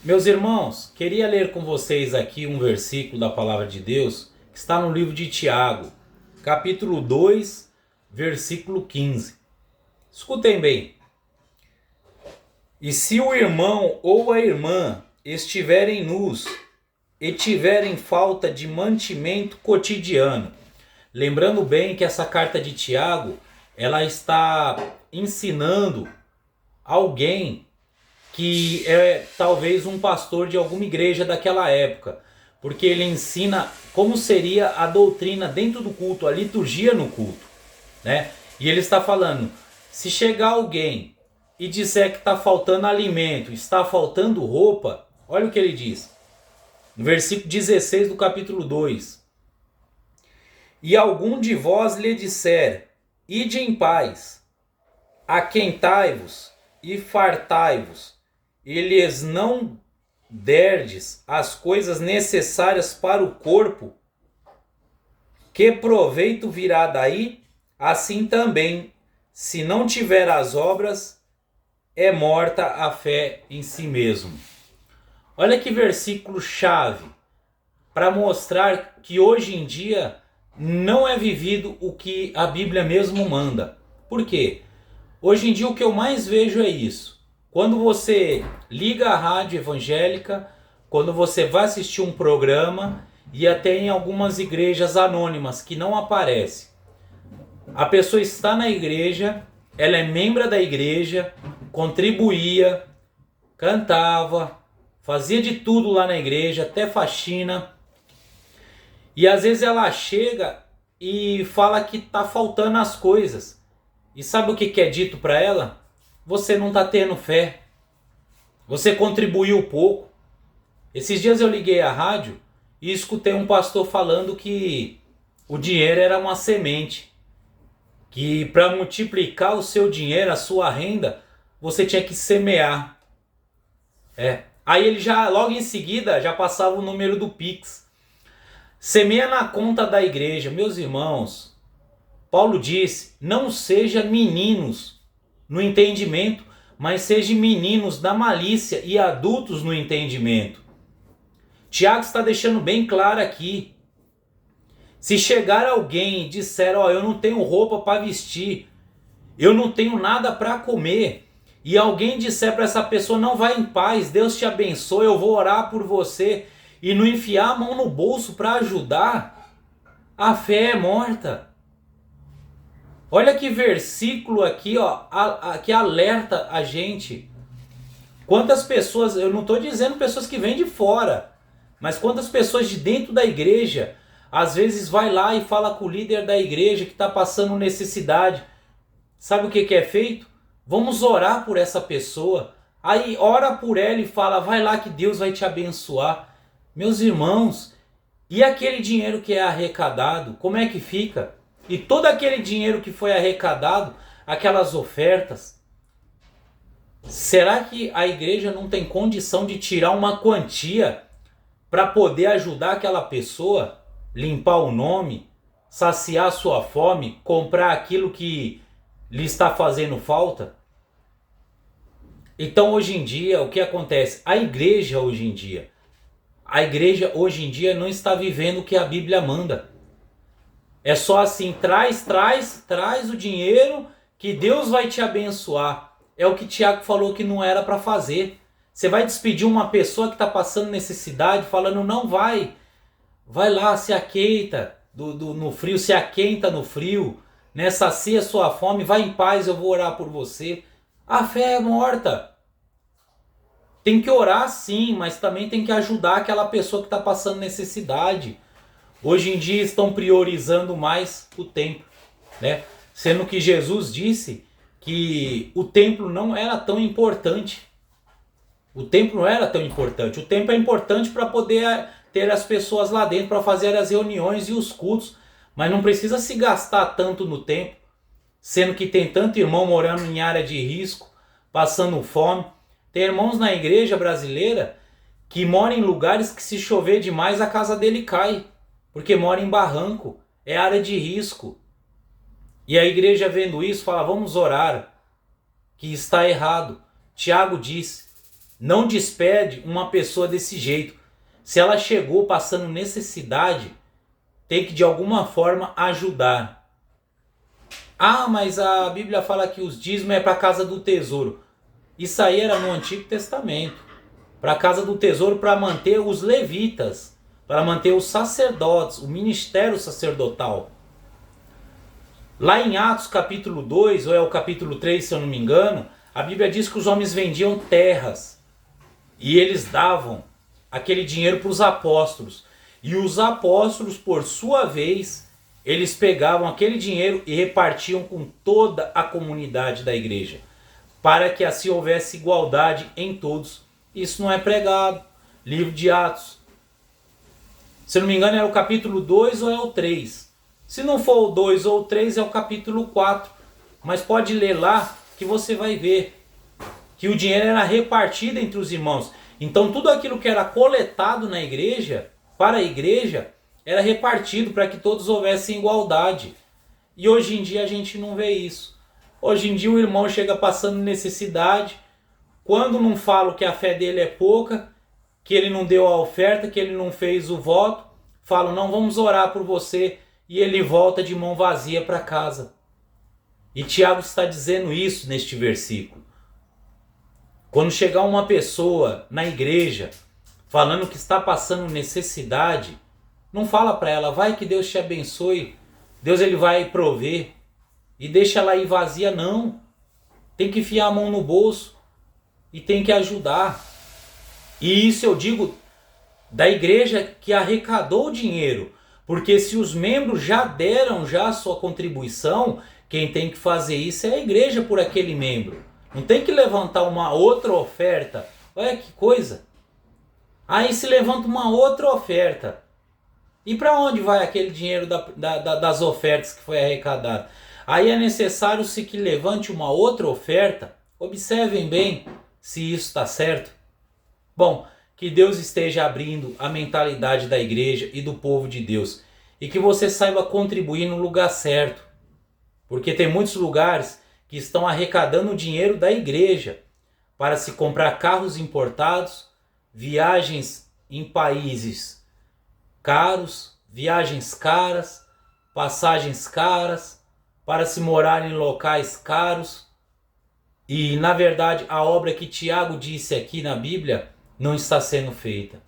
Meus irmãos, queria ler com vocês aqui um versículo da palavra de Deus que está no livro de Tiago, capítulo 2, versículo 15. Escutem bem. E se o irmão ou a irmã estiverem nus e tiverem falta de mantimento cotidiano, lembrando bem que essa carta de Tiago, ela está ensinando alguém que é talvez um pastor de alguma igreja daquela época, porque ele ensina como seria a doutrina dentro do culto, a liturgia no culto, né? E ele está falando, se chegar alguém e disser que está faltando alimento, está faltando roupa, olha o que ele diz, no versículo 16 do capítulo 2. E algum de vós lhe disser, ide em paz, aquentai-vos e fartai-vos, e lhes não derdes as coisas necessárias para o corpo, que proveito virá daí? Assim também, se não tiver as obras, é morta a fé em si mesmo. Olha que versículo chave para mostrar que hoje em dia não é vivido o que a Bíblia mesmo manda. Por quê? Hoje em dia o que eu mais vejo é isso. Quando você liga a rádio evangélica, quando você vai assistir um programa, e até em algumas igrejas anônimas que não aparece, a pessoa está na igreja, ela é membro da igreja, contribuía, cantava, fazia de tudo lá na igreja, até faxina, e às vezes ela chega e fala que está faltando as coisas. E sabe o que é dito para ela? Você não está tendo fé. Você contribuiu pouco. Esses dias eu liguei a rádio e escutei um pastor falando que o dinheiro era uma semente. Que para multiplicar o seu dinheiro, a sua renda, você tinha que semear. Aí ele já, logo em seguida, já passava o número do Pix. Semeia na conta da igreja. Meus irmãos, Paulo disse, não seja meninos no entendimento, mas sejam meninos na malícia e adultos no entendimento. Tiago está deixando bem claro aqui. Se chegar alguém e disser, eu não tenho roupa para vestir, eu não tenho nada para comer, e alguém disser para essa pessoa, não, vai em paz, Deus te abençoe, eu vou orar por você, e não enfiar a mão no bolso para ajudar, a fé é morta. Olha que versículo aqui, que alerta a gente. Quantas pessoas, eu não estou dizendo pessoas que vêm de fora, mas quantas pessoas de dentro da igreja, às vezes vai lá e fala com o líder da igreja que está passando necessidade. Sabe o que é feito? Vamos orar por essa pessoa. Aí ora por ela e fala, vai lá que Deus vai te abençoar. Meus irmãos, e aquele dinheiro que é arrecadado, como é que fica? E todo aquele dinheiro que foi arrecadado, aquelas ofertas, será que a igreja não tem condição de tirar uma quantia para poder ajudar aquela pessoa, limpar o nome, saciar sua fome, comprar aquilo que lhe está fazendo falta? Então hoje em dia, o que acontece? A igreja hoje em dia não está vivendo o que a Bíblia manda. É só assim, traz o dinheiro que Deus vai te abençoar. É o que Tiago falou que não era para fazer. Você vai despedir uma pessoa que está passando necessidade, falando, não vai. Vai lá, se aqueita no frio, se aquenta no frio, né? Sacia sua fome, vai em paz, eu vou orar por você. A fé é morta. Tem que orar sim, mas também tem que ajudar aquela pessoa que está passando necessidade. Hoje em dia estão priorizando mais o templo, né? Sendo que Jesus disse que o templo não era tão importante. O templo não era tão importante. O templo é importante para poder ter as pessoas lá dentro, para fazer as reuniões e os cultos. Mas não precisa se gastar tanto no templo, sendo que tem tanto irmão morando em área de risco, passando fome. Tem irmãos na igreja brasileira que moram em lugares que se chover demais a casa dele cai. Porque mora em barranco, é área de risco. E a igreja vendo isso fala, vamos orar, que está errado. Tiago diz, Não despede uma pessoa desse jeito. Se ela chegou passando necessidade, tem que de alguma forma ajudar. Ah, mas a Bíblia fala que os dízimos é para a casa do tesouro. Isso aí era no Antigo Testamento. Para a casa do tesouro, para manter os levitas, para manter os sacerdotes, o ministério sacerdotal. Lá em Atos capítulo 2, ou é o capítulo 3, se eu não me engano, a Bíblia diz que os homens vendiam terras e eles davam aquele dinheiro para os apóstolos. E os apóstolos, por sua vez, eles pegavam aquele dinheiro e repartiam com toda a comunidade da igreja, para que assim houvesse igualdade em todos. Isso não é pregado. Livro de Atos. Se eu não me engano, é o capítulo 2 ou é o 3. Se não for o 2 ou o 3, é o capítulo 4. Mas pode ler lá que você vai ver que o dinheiro era repartido entre os irmãos. Então tudo aquilo que era coletado na igreja, para a igreja, era repartido para que todos houvessem igualdade. E hoje em dia a gente não vê isso. Hoje em dia o irmão chega passando necessidade. Quando não fala que a fé dele é pouca, que ele não deu a oferta, que ele não fez o voto, falam, não, vamos orar por você, e ele volta de mão vazia para casa. E Tiago está dizendo isso neste versículo. Quando chegar uma pessoa na igreja falando que está passando necessidade, não fala para ela, vai que Deus te abençoe, Deus ele vai prover, e deixa ela ir vazia, não. Tem que enfiar a mão no bolso e tem que ajudar. E isso eu digo da igreja que arrecadou o dinheiro, porque se os membros já deram já a sua contribuição, quem tem que fazer isso é a igreja por aquele membro. Não tem que levantar uma outra oferta. Olha que coisa. Aí se levanta uma outra oferta. E para onde vai aquele dinheiro das ofertas que foi arrecadado? Aí é necessário se que levante uma outra oferta. Observem bem se isso está certo. Bom, que Deus esteja abrindo a mentalidade da igreja e do povo de Deus. E que você saiba contribuir no lugar certo. Porque tem muitos lugares que estão arrecadando o dinheiro da igreja para se comprar carros importados, viagens em países caros, viagens caras, passagens caras, para se morar em locais caros. E na verdade a obra que Tiago disse aqui na Bíblia não está sendo feita.